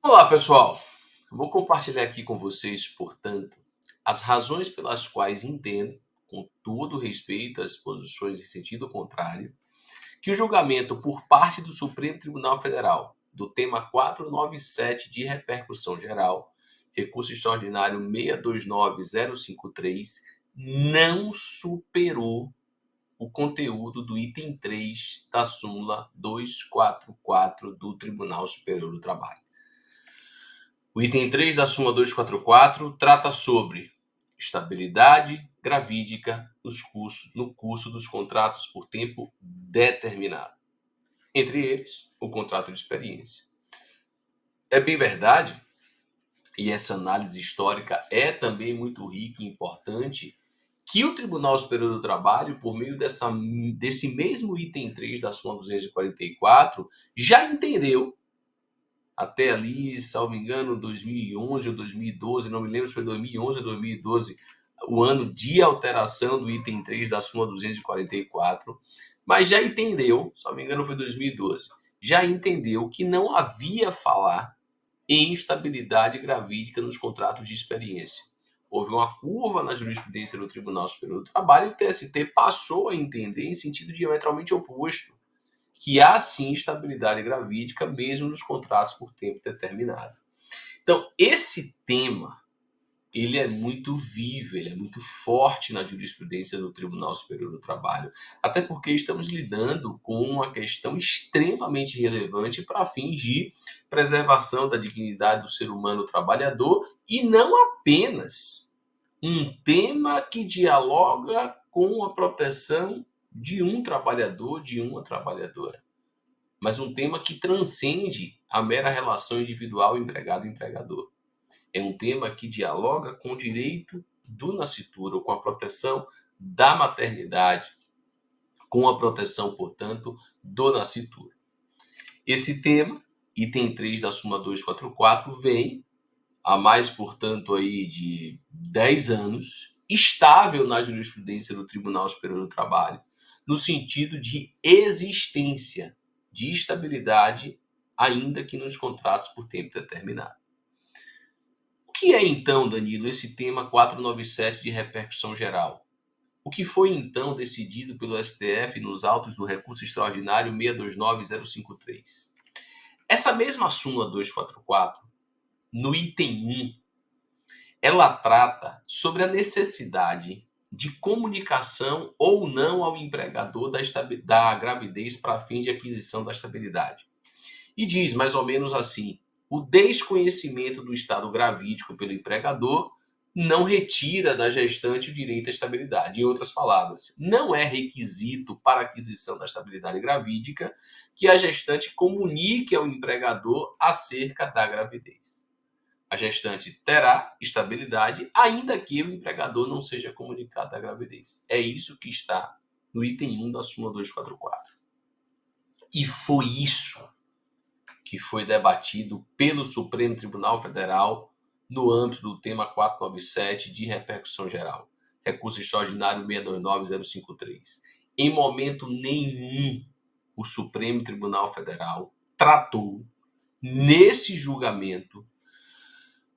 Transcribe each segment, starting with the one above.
Olá, pessoal. Vou compartilhar aqui com vocês, portanto, as razões pelas quais entendo, com todo respeito às posições em sentido contrário, que o julgamento por parte do Supremo Tribunal Federal do tema 497 de repercussão geral, recurso extraordinário 629053, não superou o conteúdo do item 3 da súmula 244 do Tribunal Superior do Trabalho. O item 3 da súmula 244 trata sobre estabilidade gravídica no curso dos contratos por tempo determinado. Entre eles, o contrato de experiência. É bem verdade, e essa análise histórica é também muito rica e importante, que o Tribunal Superior do Trabalho, por meio desse mesmo item 3 da súmula 244, já entendeu até ali, salvo engano, 2011 ou 2012, não me lembro se foi 2011 ou 2012, o ano de alteração do item 3 da súmula 244, mas já entendeu, salvo me engano foi 2012, já entendeu que não havia falar em instabilidade gravídica nos contratos de experiência. Houve uma curva na jurisprudência do Tribunal Superior do Trabalho e o TST passou a entender em sentido diametralmente oposto, que há sim estabilidade gravídica mesmo nos contratos por tempo determinado. Então, esse tema, ele é muito vivo, ele é muito forte na jurisprudência do Tribunal Superior do Trabalho, até porque estamos lidando com uma questão extremamente relevante para fins de preservação da dignidade do ser humano trabalhador e não apenas um tema que dialoga com a proteção de um trabalhador, de uma trabalhadora, mas um tema que transcende a mera relação individual empregado-empregador. É um tema que dialoga com o direito do nascituro, com a proteção da maternidade, com a proteção, portanto, do nascituro. Esse tema, item 3 da súmula 244, vem há mais, portanto, aí de 10 anos, estável na jurisprudência do Tribunal Superior do Trabalho, no sentido de existência de estabilidade, ainda que nos contratos por tempo determinado. O que é, então, Danilo, esse tema 497 de repercussão geral? O que foi, então, decidido pelo STF nos autos do recurso extraordinário 629053? Essa mesma súmula 244, no item 1, ela trata sobre a necessidade de comunicação ou não ao empregador da gravidez para fins de aquisição da estabilidade. E diz mais ou menos assim: o desconhecimento do estado gravídico pelo empregador não retira da gestante o direito à estabilidade. Em outras palavras, não é requisito para a aquisição da estabilidade gravídica que a gestante comunique ao empregador acerca da gravidez. A gestante terá estabilidade, ainda que o empregador não seja comunicado da gravidez. É isso que está no item 1 da súmula 244. E foi isso que foi debatido pelo Supremo Tribunal Federal no âmbito do tema 497 de repercussão geral, recurso extraordinário 629053. Em momento nenhum, o Supremo Tribunal Federal tratou nesse julgamento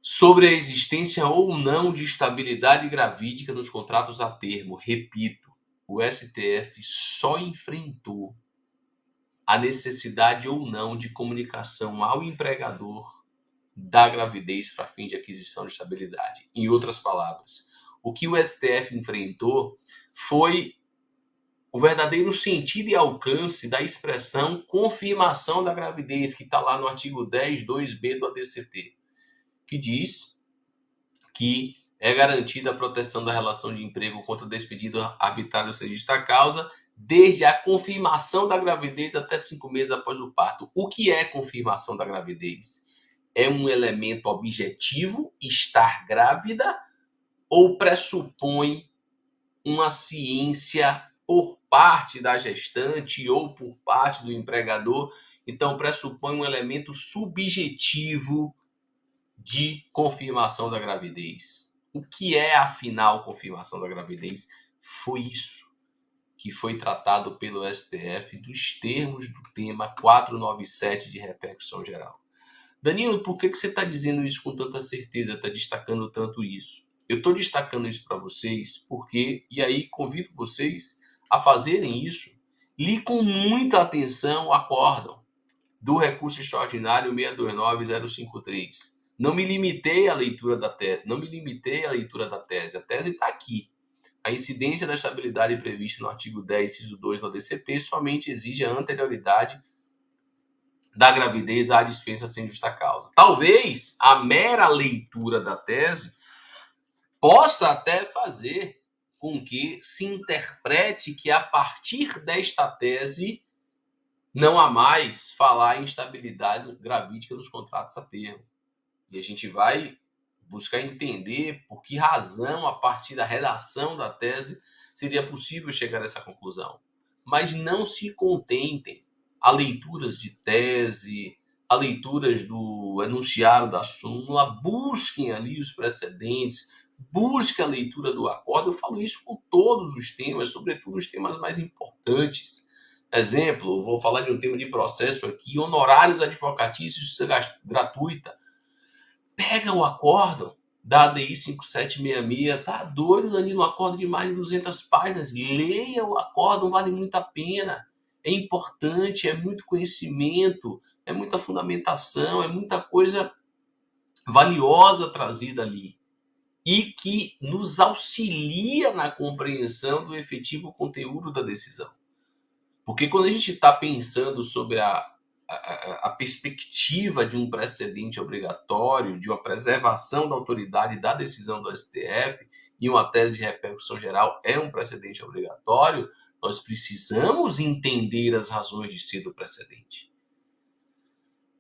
sobre a existência ou não de estabilidade gravídica nos contratos a termo. Repito, o STF só enfrentou a necessidade ou não de comunicação ao empregador da gravidez para fim de aquisição de estabilidade. Em outras palavras, o que o STF enfrentou foi o verdadeiro sentido e alcance da expressão confirmação da gravidez, que está lá no artigo 10, 2b do ADCT, que diz que é garantida a proteção da relação de emprego contra o despedido arbitrário sem justa causa, desde a confirmação da gravidez até 5 meses após o parto. O que é confirmação da gravidez? É um elemento objetivo, estar grávida, ou pressupõe uma ciência por parte da gestante ou por parte do empregador? Então, pressupõe um elemento subjetivo de confirmação da gravidez. O que é, afinal, confirmação da gravidez? Foi isso que foi tratado pelo STF dos termos do tema 497 de repercussão geral. Danilo, por que você está dizendo isso com tanta certeza, está destacando tanto isso? Eu estou destacando isso para vocês porque, e aí convido vocês a fazerem isso, li com muita atenção o acórdão do recurso extraordinário 629053. Não me limitei à leitura da tese, a tese está aqui. A incidência da estabilidade prevista no artigo 10, inciso 2 do ADCT somente exige a anterioridade da gravidez à dispensa sem justa causa. Talvez a mera leitura da tese possa até fazer com que se interprete que a partir desta tese não há mais falar em instabilidade gravídica nos contratos a termo. E a gente vai buscar entender por que razão, a partir da redação da tese, seria possível chegar a essa conclusão. Mas não se contentem a leituras de tese, a leituras do enunciado da súmula, busquem ali os precedentes, busquem a leitura do acórdão. Eu falo isso com todos os temas, sobretudo os temas mais importantes. Exemplo, vou falar de um tema de processo aqui, honorários advocatícios gratuita. Pega o acórdão da ADI 5766, tá doido, Danilo, um acórdão de mais de 200 páginas, leia o acórdão, vale muito a pena, é importante, é muito conhecimento, é muita fundamentação, é muita coisa valiosa trazida ali e que nos auxilia na compreensão do efetivo conteúdo da decisão. Porque quando a gente está pensando sobre a perspectiva de um precedente obrigatório, de uma preservação da autoridade da decisão do STF, e uma tese de repercussão geral é um precedente obrigatório, nós precisamos entender as razões de ser do precedente.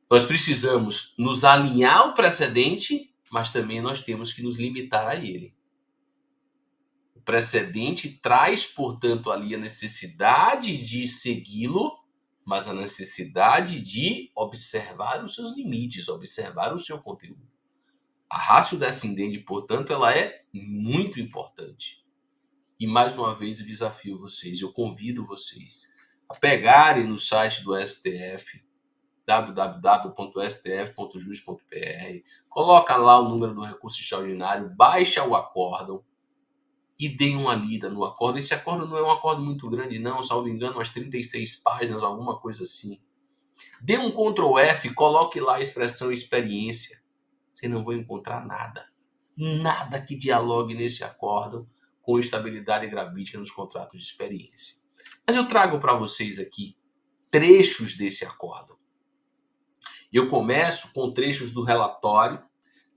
Nós precisamos nos alinhar ao precedente, mas também nós temos que nos limitar a ele. O precedente traz, portanto, ali a necessidade de segui-lo, mas a necessidade de observar os seus limites, observar o seu conteúdo. A ratio descendente, portanto, ela é muito importante. E, mais uma vez, eu desafio vocês, eu convido vocês a pegarem no site do STF, www.stf.jus.br, coloca lá o número do recurso extraordinário, baixa o acórdão e deem uma lida no acórdão. Esse acórdão não é um acórdão muito grande, não, salvo engano, umas 36 páginas, alguma coisa assim. Dê um Ctrl F, coloque lá a expressão experiência. Você não vai encontrar nada. Nada que dialogue nesse acórdão com estabilidade gravídica nos contratos de experiência. Mas eu trago para vocês aqui trechos desse acórdão. Eu começo com trechos do relatório,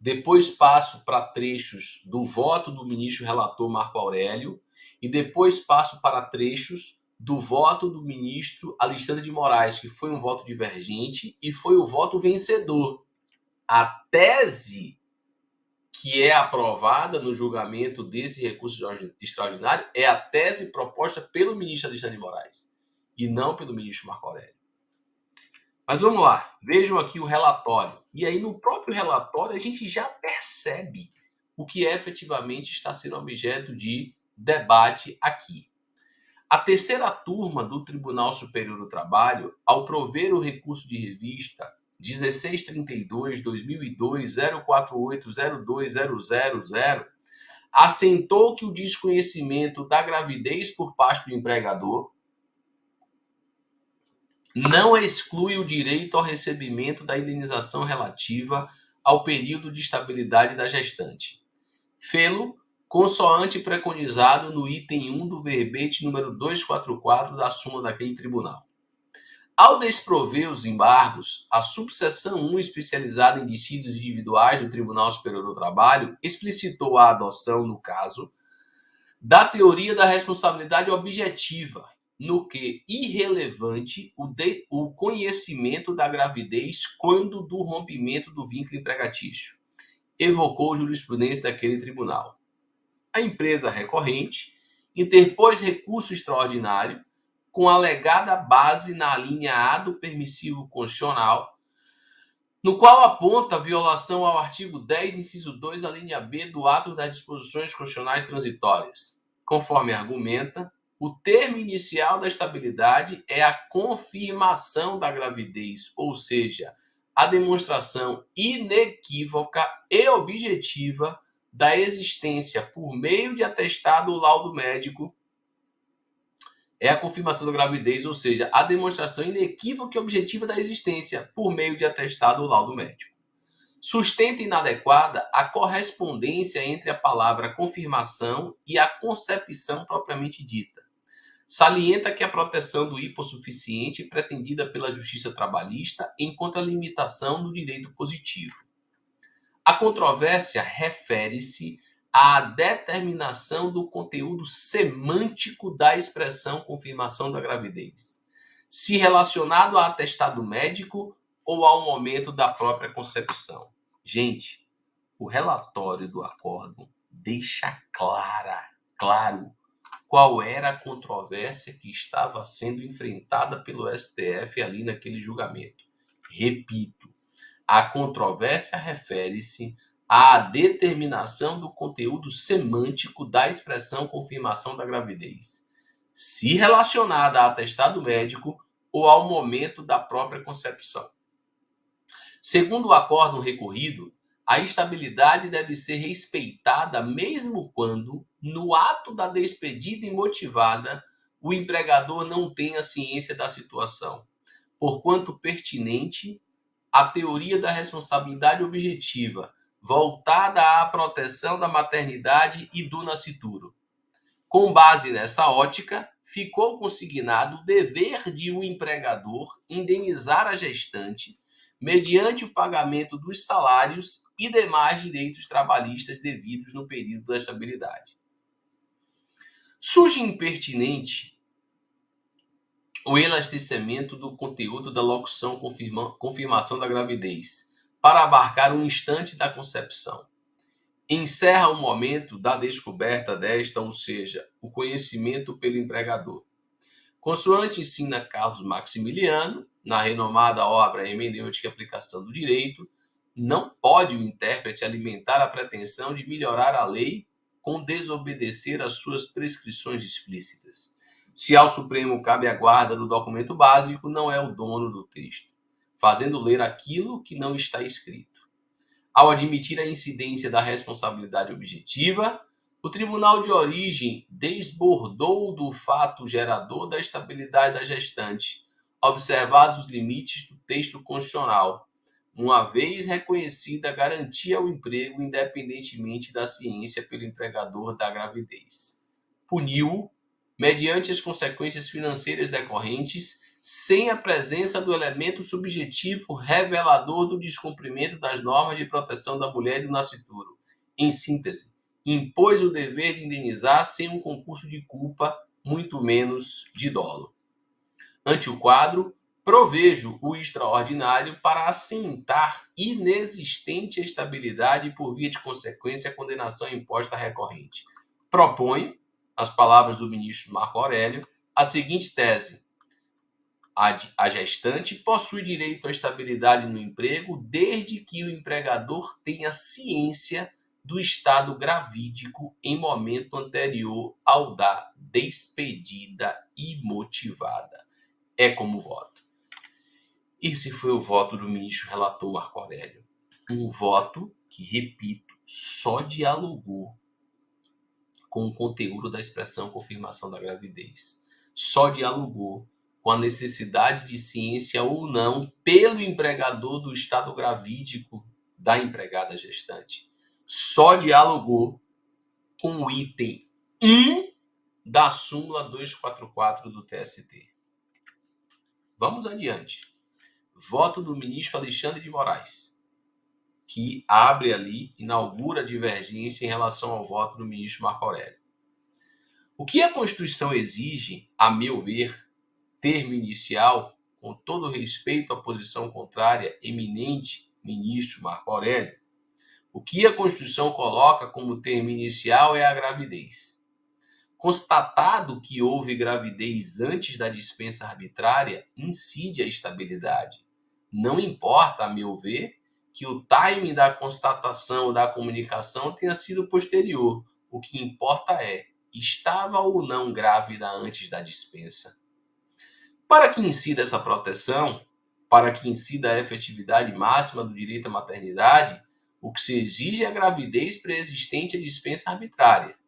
depois passo para trechos do voto do ministro relator Marco Aurélio e depois passo para trechos do voto do ministro Alexandre de Moraes, que foi um voto divergente e foi o voto vencedor. A tese que é aprovada no julgamento desse recurso extraordinário é a tese proposta pelo ministro Alexandre de Moraes e não pelo ministro Marco Aurélio. Mas vamos lá, vejam aqui o relatório. E aí, no próprio relatório, a gente já percebe o que efetivamente está sendo objeto de debate aqui. A terceira turma do Tribunal Superior do Trabalho, ao prover o recurso de revista 1632/2002-048020000, assentou que o desconhecimento da gravidez por parte do empregador não exclui o direito ao recebimento da indenização relativa ao período de estabilidade da gestante. Fê-lo consoante preconizado no item 1 do verbete número 244 da súmula daquele tribunal. Ao desprover os embargos, a subseção 1, especializada em dissídios individuais do Tribunal Superior do Trabalho, explicitou a adoção, no caso, da teoria da responsabilidade objetiva, no que irrelevante o conhecimento da gravidez quando do rompimento do vínculo empregatício. Evocou jurisprudência daquele tribunal. A empresa recorrente interpôs recurso extraordinário com alegada base na linha A do permissivo constitucional, no qual aponta a violação ao artigo 10, inciso 2, a linha B do ato das disposições constitucionais transitórias. Conforme argumenta, o termo inicial da estabilidade é a confirmação da gravidez, ou seja, a demonstração inequívoca e objetiva da existência, por meio de atestado ou laudo médico, é a confirmação da gravidez, ou seja, a demonstração inequívoca e objetiva da existência, por meio de atestado ou laudo médico. Sustenta inadequada a correspondência entre a palavra confirmação e a concepção propriamente dita. Salienta que a proteção do hipossuficiente pretendida pela justiça trabalhista encontra limitação no direito positivo. A controvérsia refere-se à determinação do conteúdo semântico da expressão confirmação da gravidez, se relacionado a atestado médico ou ao momento da própria concepção. Gente, o relatório do acórdão deixa claro qual era a controvérsia que estava sendo enfrentada pelo STF ali naquele julgamento. Repito, a controvérsia refere-se à determinação do conteúdo semântico da expressão confirmação da gravidez, se relacionada a atestado médico ou ao momento da própria concepção. Segundo o acórdão recorrido, a estabilidade deve ser respeitada mesmo quando, no ato da despedida imotivada, o empregador não tenha ciência da situação, porquanto pertinente a teoria da responsabilidade objetiva, voltada à proteção da maternidade e do nascituro. Com base nessa ótica, ficou consignado o dever de um empregador indenizar a gestante mediante o pagamento dos salários e demais direitos trabalhistas devidos no período da estabilidade. Surge impertinente o elastecimento do conteúdo da locução confirmação da gravidez, para abarcar um instante da concepção. Encerra o momento da descoberta desta, ou seja, o conhecimento pelo empregador. Consoante ensina Carlos Maximiliano, na renomada obra Hermenêutica e Aplicação do Direito, não pode o intérprete alimentar a pretensão de melhorar a lei com desobedecer às suas prescrições explícitas. Se ao Supremo cabe a guarda do documento básico, não é o dono do texto, fazendo ler aquilo que não está escrito. Ao admitir a incidência da responsabilidade objetiva, o tribunal de origem desbordou do fato gerador da estabilidade da gestante, observados os limites do texto constitucional, uma vez reconhecida a garantia ao emprego independentemente da ciência pelo empregador da gravidez. Puniu, mediante as consequências financeiras decorrentes, sem a presença do elemento subjetivo revelador do descumprimento das normas de proteção da mulher e do nascituro. Em síntese, impôs o dever de indenizar sem um concurso de culpa, muito menos de dolo. Ante o quadro, provejo o extraordinário para assentar inexistente estabilidade e, por via de consequência, a condenação imposta recorrente. Proponho, as palavras do ministro Marco Aurélio, a seguinte tese: a gestante possui direito à estabilidade no emprego desde que o empregador tenha ciência do estado gravídico em momento anterior ao da despedida imotivada. É como voto. Esse foi o voto do ministro relator Marco Aurélio. Um voto que, repito, só dialogou com o conteúdo da expressão confirmação da gravidez. Só dialogou com a necessidade de ciência ou não pelo empregador do estado gravídico da empregada gestante. Só dialogou com o item 1 da súmula 244 do TST. Vamos adiante. Voto do ministro Alexandre de Moraes, que abre ali, inaugura a divergência em relação ao voto do ministro Marco Aurélio. O que a Constituição exige, a meu ver, termo inicial, com todo respeito à posição contrária, eminente ministro Marco Aurélio, o que a Constituição coloca como termo inicial é a gravidez. Constatado que houve gravidez antes da dispensa arbitrária, incide a estabilidade. Não importa, a meu ver, que o timing da constatação ou da comunicação tenha sido posterior. O que importa é, estava ou não grávida antes da dispensa? Para que incida essa proteção, para que incida a efetividade máxima do direito à maternidade, o que se exige é a gravidez pré-existente à dispensa arbitrária.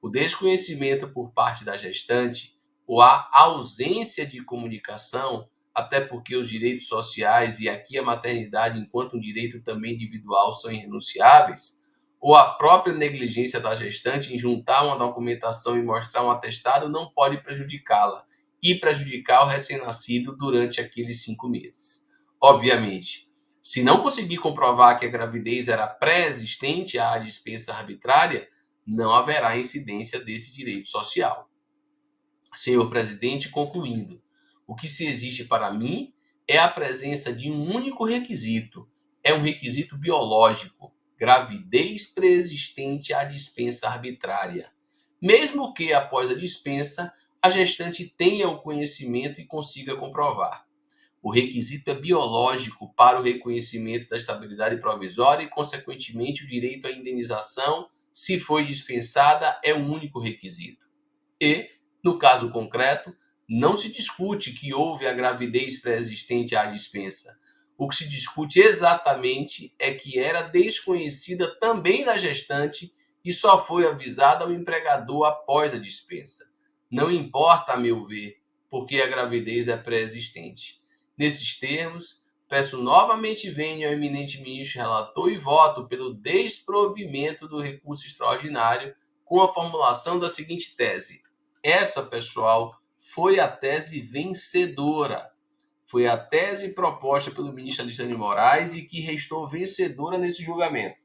O desconhecimento por parte da gestante ou a ausência de comunicação, até porque os direitos sociais e aqui a maternidade enquanto um direito também individual são irrenunciáveis, ou a própria negligência da gestante em juntar uma documentação e mostrar um atestado não pode prejudicá-la e prejudicar o recém-nascido durante aqueles 5 meses. Obviamente, se não conseguir comprovar que a gravidez era pré-existente à dispensa arbitrária, não haverá incidência desse direito social. Senhor presidente, concluindo, o que se exige para mim é a presença de um único requisito. É um requisito biológico, gravidez pré-existente à dispensa arbitrária. Mesmo que, após a dispensa, a gestante tenha o conhecimento e consiga comprovar. O requisito é biológico para o reconhecimento da estabilidade provisória e, consequentemente, o direito à indenização, se foi dispensada, é um único requisito. E, no caso concreto, não se discute que houve a gravidez pré-existente à dispensa. O que se discute exatamente é que era desconhecida também da gestante e só foi avisada ao empregador após a dispensa. Não importa, a meu ver, porque a gravidez é pré-existente. Nesses termos, peço novamente venha ao eminente ministro relator e voto pelo desprovimento do recurso extraordinário com a formulação da seguinte tese. Essa, pessoal, foi a tese vencedora. Foi a tese proposta pelo ministro Alexandre de Moraes e que restou vencedora nesse julgamento.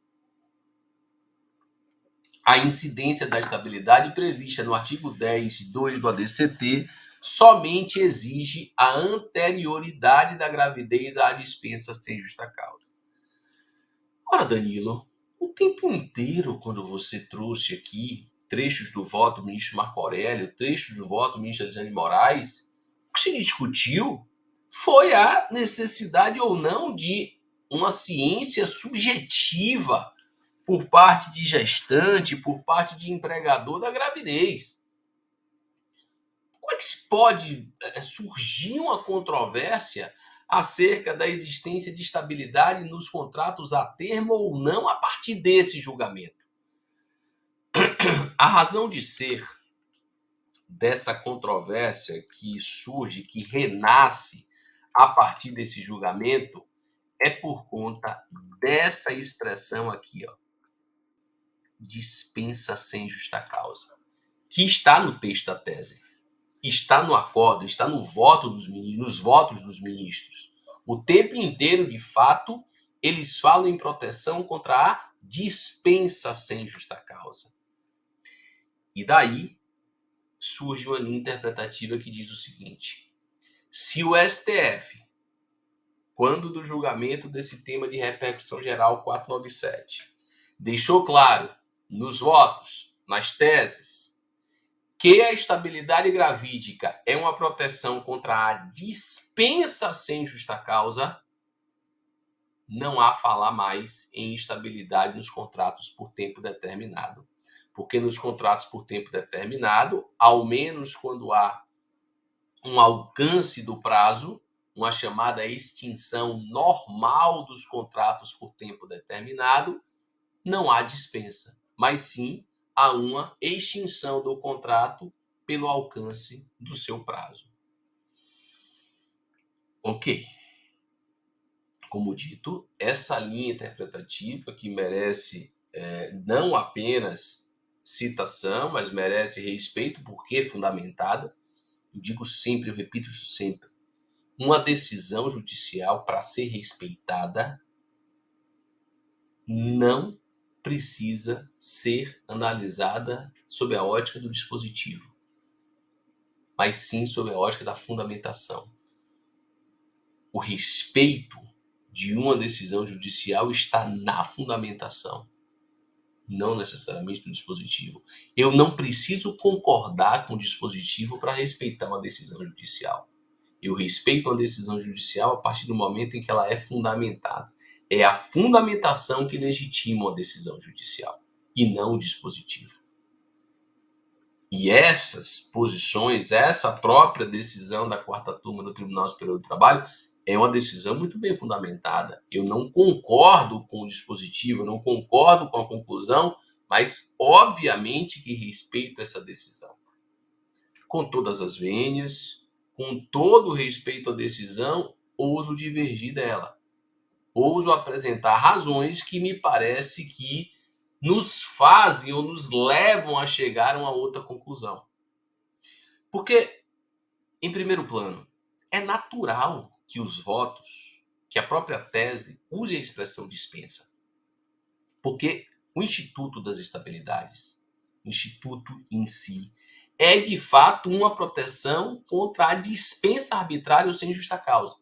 A incidência da estabilidade prevista no artigo 10(2) do ADCT somente exige a anterioridade da gravidez à dispensa sem justa causa. Ora, Danilo, o tempo inteiro, quando você trouxe aqui trechos do voto do ministro Marco Aurélio, trechos do voto do ministro Alexandre de Moraes, o que se discutiu foi a necessidade ou não de uma ciência subjetiva por parte de gestante, por parte de empregador da gravidez. Como é que se pode surgir uma controvérsia acerca da existência de estabilidade nos contratos a termo ou não a partir desse julgamento? A razão de ser dessa controvérsia que surge, que renasce a partir desse julgamento, é por conta dessa expressão aqui, ó, dispensa sem justa causa, que está no texto da tese, está no acordo, está no voto dos ministros, nos votos dos ministros. O tempo inteiro, de fato, eles falam em proteção contra a dispensa sem justa causa. E daí surge uma linha interpretativa que diz o seguinte: se o STF, quando do julgamento desse tema de repercussão geral 497, deixou claro nos votos, nas teses, que a estabilidade gravídica é uma proteção contra a dispensa sem justa causa, não há falar mais em instabilidade nos contratos por tempo determinado. Porque nos contratos por tempo determinado, ao menos quando há um alcance do prazo, uma chamada extinção normal dos contratos por tempo determinado, não há dispensa, mas sim há uma extinção do contrato pelo alcance do seu prazo. Ok. Como dito, essa linha interpretativa que merece não apenas citação, mas merece respeito, porque é fundamentada. Eu digo sempre, eu repito isso sempre. Uma decisão judicial, para ser respeitada, não precisa ser analisada sob a ótica do dispositivo, mas sim sob a ótica da fundamentação. O respeito de uma decisão judicial está na fundamentação, não necessariamente no dispositivo. Eu não preciso concordar com o dispositivo para respeitar uma decisão judicial. Eu respeito uma decisão judicial a partir do momento em que ela é fundamentada. É a fundamentação que legitima uma decisão judicial e não o dispositivo. E essas posições, essa própria decisão da 4ª turma do Tribunal Superior do Trabalho, é uma decisão muito bem fundamentada. Eu não concordo com o dispositivo, eu não concordo com a conclusão, mas obviamente que respeito essa decisão. Com todas as vênias, com todo o respeito à decisão, ouso divergir dela. Ouso apresentar razões que me parece que nos fazem ou nos levam a chegar a uma outra conclusão. Porque, em primeiro plano, é natural que os votos, que a própria tese use a expressão dispensa. Porque o Instituto das Estabilidades, o Instituto em si, é de fato uma proteção contra a dispensa arbitrária ou sem justa causa.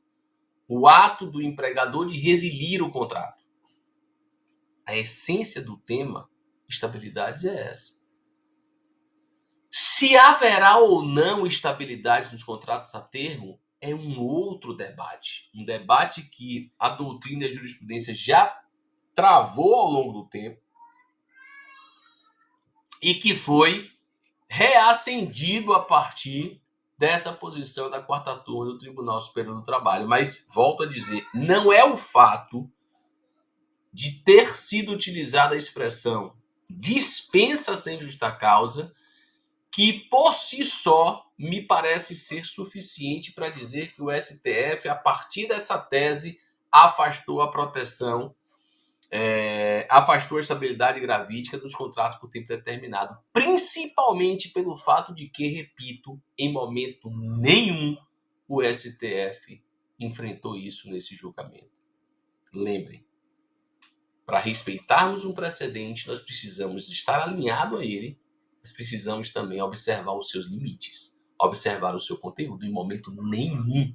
O ato do empregador de resiliar o contrato. A essência do tema estabilidades é essa. Se haverá ou não estabilidade nos contratos a termo é um outro debate. Um debate que a doutrina e a jurisprudência já travou ao longo do tempo e que foi reacendido a partir dessa posição da quarta turma do Tribunal Superior do Trabalho. Mas, volto a dizer, não é o fato de ter sido utilizada a expressão dispensa sem justa causa que, por si só, me parece ser suficiente para dizer que o STF, a partir dessa tese, afastou a proteção, afastou a estabilidade gravídica dos contratos por tempo determinado, principalmente pelo fato de que, repito, em momento nenhum o STF enfrentou isso nesse julgamento. Lembrem, para respeitarmos um precedente, nós precisamos estar alinhado a ele, mas precisamos também observar os seus limites, observar o seu conteúdo. Em momento nenhum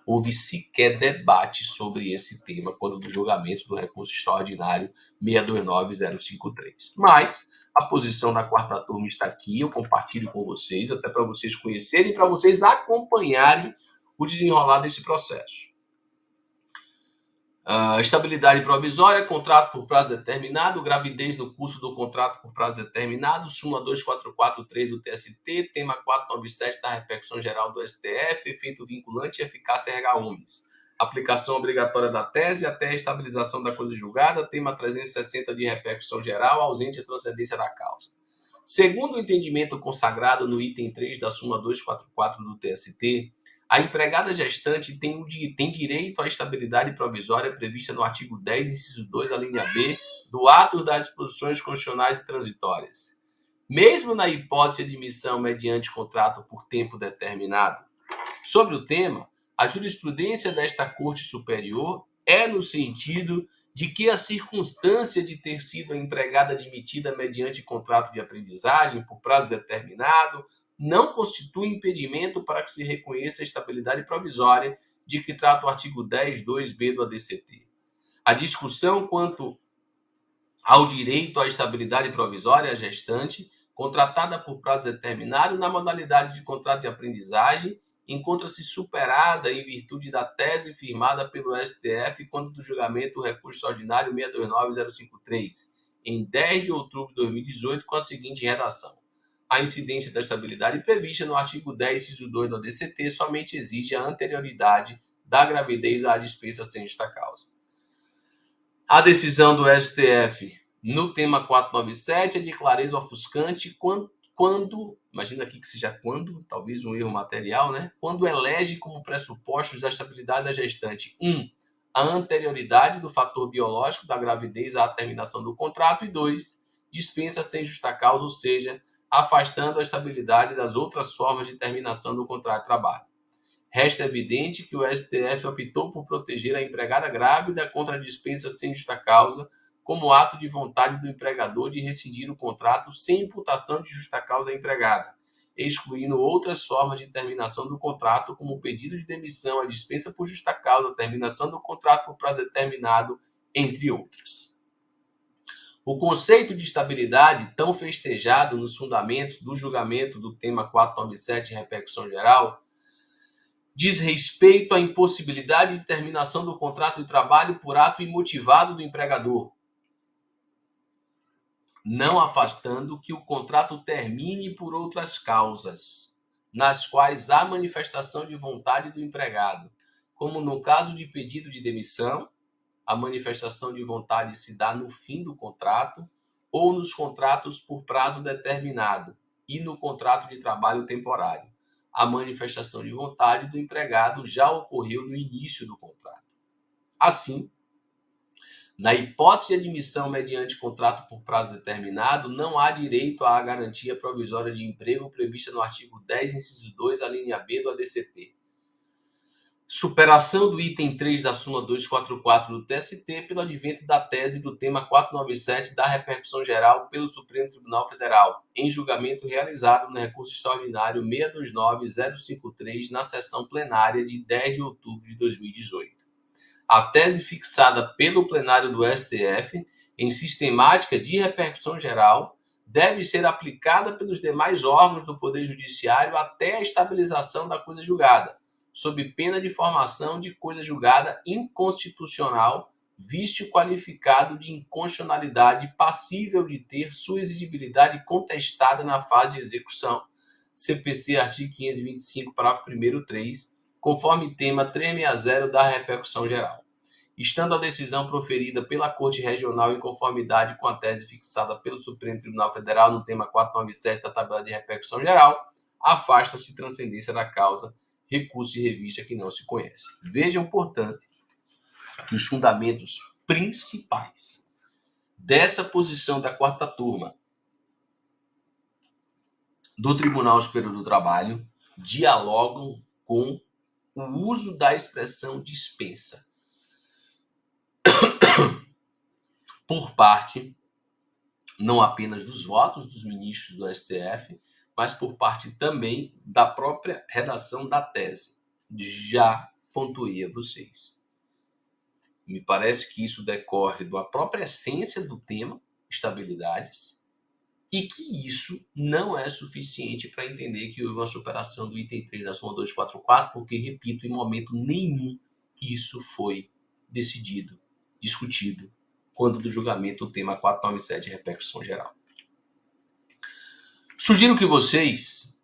houve sequer debate sobre esse tema quando do julgamento do recurso extraordinário 629053. Mas a posição da quarta turma está aqui, eu compartilho com vocês, até para vocês conhecerem, para vocês acompanharem o desenrolar desse processo. Estabilidade provisória, contrato por prazo determinado, gravidez no curso do contrato por prazo determinado, súmula 2443 do TST, tema 497 da repercussão geral do STF, efeito vinculante e eficácia erga omnes. Aplicação obrigatória da tese até a estabilização da coisa julgada, tema 360 de repercussão geral, ausente a transcendência da causa. Segundo o entendimento consagrado no item 3 da súmula 244 do TST, a empregada gestante tem direito à estabilidade provisória prevista no artigo 10, inciso 2, a linha B, do ato das disposições constitucionais e transitórias, mesmo na hipótese de admissão mediante contrato por tempo determinado. Sobre o tema, a jurisprudência desta Corte Superior é no sentido de que a circunstância de ter sido a empregada admitida mediante contrato de aprendizagem por prazo determinado não constitui impedimento para que se reconheça a estabilidade provisória de que trata o artigo 10, 2b do ADCT. A discussão quanto ao direito à estabilidade provisória gestante, contratada por prazo determinado na modalidade de contrato de aprendizagem, encontra-se superada em virtude da tese firmada pelo STF quando do julgamento do recurso ordinário 629053, em 10 de outubro de 2018, com a seguinte redação. A incidência da estabilidade prevista no artigo 10, inciso 2 do ADCT somente exige a anterioridade da gravidez à dispensa sem justa causa. A decisão do STF no tema 497 é de clareza ofuscante quando, imagina aqui que seja quando, talvez um erro material, né? Quando elege como pressupostos da estabilidade da gestante 1. A anterioridade do fator biológico da gravidez à terminação do contrato e 2. Dispensa sem justa causa, ou seja, afastando a estabilidade das outras formas de terminação do contrato de trabalho. Resta evidente que o STF optou por proteger a empregada grávida contra a dispensa sem justa causa, como ato de vontade do empregador de rescindir o contrato sem imputação de justa causa à empregada, excluindo outras formas de terminação do contrato, como o pedido de demissão, a dispensa por justa causa, a terminação do contrato por prazo determinado, entre outras. O conceito de estabilidade, tão festejado nos fundamentos do julgamento do tema 497, repercussão geral, diz respeito à impossibilidade de terminação do contrato de trabalho por ato imotivado do empregador, não afastando que o contrato termine por outras causas, nas quais há manifestação de vontade do empregado, como no caso de pedido de demissão, a manifestação de vontade se dá no fim do contrato ou nos contratos por prazo determinado e no contrato de trabalho temporário. A manifestação de vontade do empregado já ocorreu no início do contrato. Assim, na hipótese de admissão mediante contrato por prazo determinado, não há direito à garantia provisória de emprego prevista no artigo 10, inciso 2, a linha B do ADCT. Superação do item 3 da súmula 244 do TST pelo advento da tese do tema 497 da repercussão geral pelo Supremo Tribunal Federal, em julgamento realizado no recurso extraordinário 629053 na sessão plenária de 10 de outubro de 2018. A tese fixada pelo plenário do STF em sistemática de repercussão geral deve ser aplicada pelos demais órgãos do Poder Judiciário até a estabilização da coisa julgada, sob pena de formação de coisa julgada inconstitucional, visto qualificado de inconstitucionalidade passível de ter sua exigibilidade contestada na fase de execução, CPC artigo 525, parágrafo 1º, 3, conforme tema 360 da repercussão geral. Estando a decisão proferida pela Corte Regional em conformidade com a tese fixada pelo Supremo Tribunal Federal no tema 497 da tabela de repercussão geral, afasta-se transcendência da causa, recurso de revista que não se conhece. Vejam, portanto, que os fundamentos principais dessa posição da quarta turma do Tribunal Superior do Trabalho dialogam com o uso da expressão dispensa por parte não apenas dos votos dos ministros do STF, mas por parte também da própria redação da tese. Já pontuei a vocês. Me parece que isso decorre da própria essência do tema, estabilidades, e que isso não é suficiente para entender que houve uma superação do item 3 da súmula 244, porque, repito, em momento nenhum isso foi decidido, discutido, quando do julgamento do tema 497 de repercussão geral. Sugiro que vocês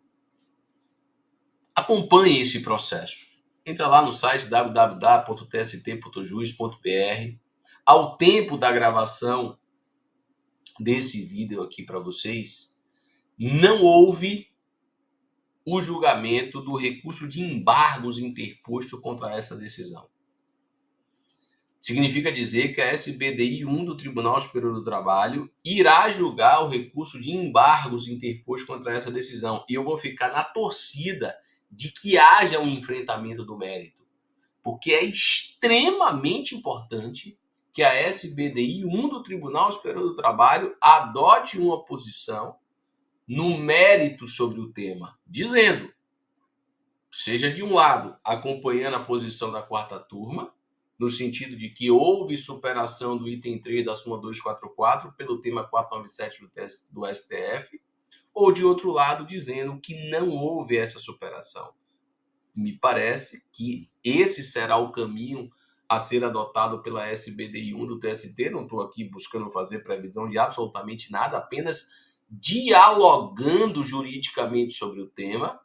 acompanhem esse processo. Entra lá no site www.tst.jus.br. Ao tempo da gravação desse vídeo aqui para vocês, não houve o julgamento do recurso de embargos interposto contra essa decisão. Significa dizer que a SBDI 1 do Tribunal Superior do Trabalho irá julgar o recurso de embargos interposto contra essa decisão. E eu vou ficar na torcida de que haja um enfrentamento do mérito, porque é extremamente importante que a SBDI 1 do Tribunal Superior do Trabalho adote uma posição no mérito sobre o tema, dizendo, seja de um lado, acompanhando a posição da quarta turma, no sentido de que houve superação do item 3 da súmula 244 pelo tema 497 do STF, ou de outro lado, dizendo que não houve essa superação. Me parece que esse será o caminho a ser adotado pela SBDI 1 do TST. Não estou aqui buscando fazer previsão de absolutamente nada, apenas dialogando juridicamente sobre o tema,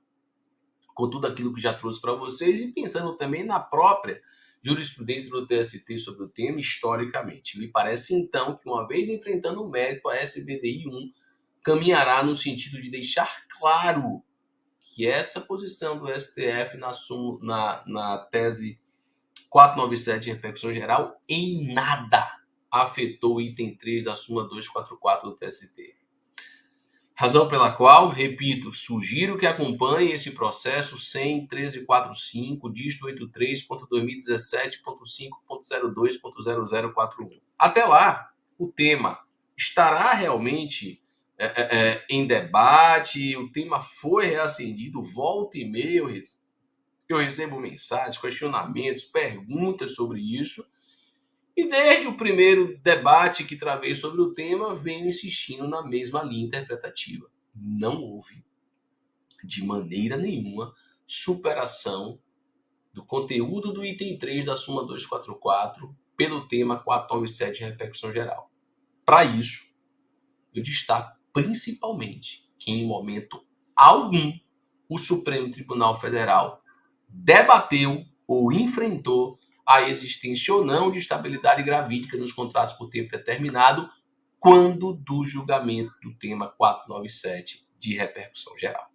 com tudo aquilo que já trouxe para vocês e pensando também na própria jurisprudência do TST sobre o tema historicamente. Me parece, então, que uma vez enfrentando o mérito, a SBDI 1 caminhará no sentido de deixar claro que essa posição do STF na tese 497 de repercussão geral em nada afetou o item 3 da súmula 244 do TST. Razão pela qual, repito, sugiro que acompanhe esse processo 100.1345, dígito 83.2017.5.02.0041. Até lá, o tema estará realmente em debate, o tema foi reacendido, volta e meia eu recebo mensagens, questionamentos, perguntas sobre isso, e desde o primeiro debate que travei sobre o tema, venho insistindo na mesma linha interpretativa. Não houve, de maneira nenhuma, superação do conteúdo do item 3 da súmula 244 pelo tema 497 de repercussão geral. Para isso, eu destaco principalmente que em momento algum o Supremo Tribunal Federal debateu ou enfrentou a existência ou não de estabilidade gravídica nos contratos por tempo determinado quando do julgamento do tema 497 de repercussão geral.